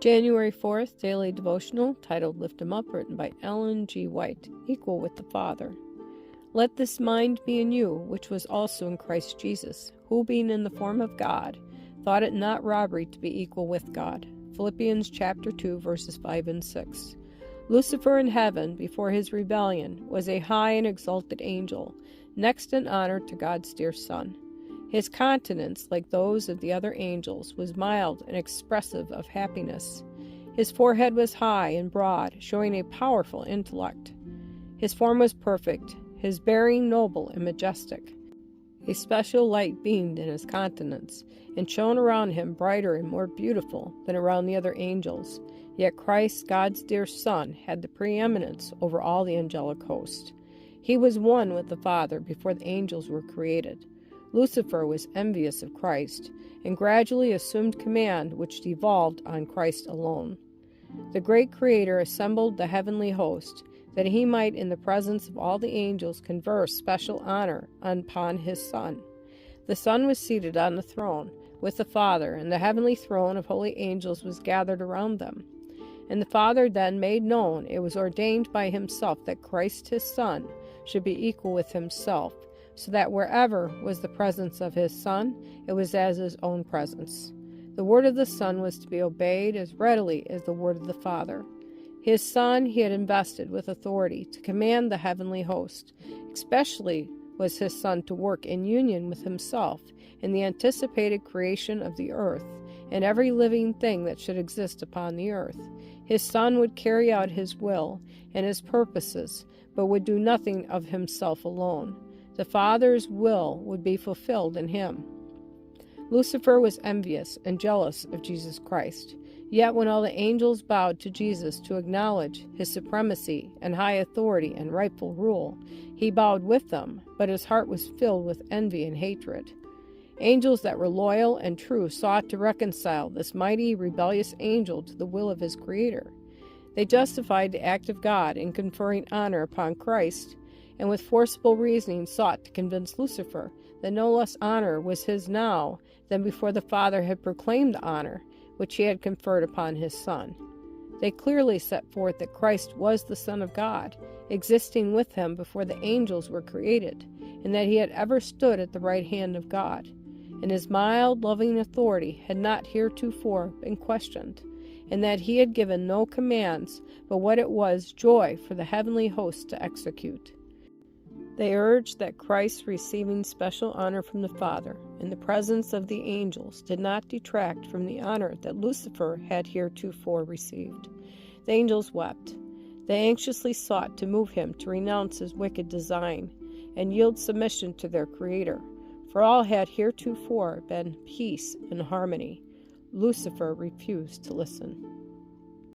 January 4th, Daily Devotional, titled Lift Him Up, written by Ellen G. White, Equal with the Father. Let this mind be in you, which was also in Christ Jesus, who being in the form of God, thought it not robbery to be equal with God. Philippians chapter 2, verses 5 and 6. Lucifer in heaven, before his rebellion, was a high and exalted angel, next in honor to God's dear Son. His countenance, like those of the other angels, was mild and expressive of happiness. His forehead was high and broad, showing a powerful intellect. His form was perfect, his bearing noble and majestic. A special light beamed in his countenance, and shone around him brighter and more beautiful than around the other angels. Yet Christ, God's dear Son, had the preeminence over all the angelic host. He was one with the Father before the angels were created. Lucifer was envious of Christ, and gradually assumed command which devolved on Christ alone. The great Creator assembled the heavenly host, that he might in the presence of all the angels confer special honor upon his Son. The Son was seated on the throne with the Father, and the heavenly throne of holy angels was gathered around them. And the Father then made known it was ordained by himself that Christ his Son should be equal with himself, so that wherever was the presence of his Son, it was as his own presence. The word of the Son was to be obeyed as readily as the word of the Father. His Son he had invested with authority to command the heavenly host. Especially was his Son to work in union with himself in the anticipated creation of the earth and every living thing that should exist upon the earth. His Son would carry out his will and his purposes, but would do nothing of himself alone. The Father's will would be fulfilled in him. Lucifer was envious and jealous of Jesus Christ. Yet when all the angels bowed to Jesus to acknowledge his supremacy and high authority and rightful rule, he bowed with them, but his heart was filled with envy and hatred. Angels that were loyal and true sought to reconcile this mighty, rebellious angel to the will of his Creator. They justified the act of God in conferring honor upon Christ, and with forcible reasoning sought to convince Lucifer that no less honor was his now than before the Father had proclaimed the honor which he had conferred upon his Son. They clearly set forth that Christ was the Son of God, existing with him before the angels were created, and that he had ever stood at the right hand of God, and his mild, loving authority had not heretofore been questioned, and that he had given no commands but what it was joy for the heavenly host to execute. They urged that Christ receiving special honor from the Father in the presence of the angels did not detract from the honor that Lucifer had heretofore received. The angels wept. They anxiously sought to move him to renounce his wicked design and yield submission to their Creator, for all had heretofore been peace and harmony. Lucifer refused to listen.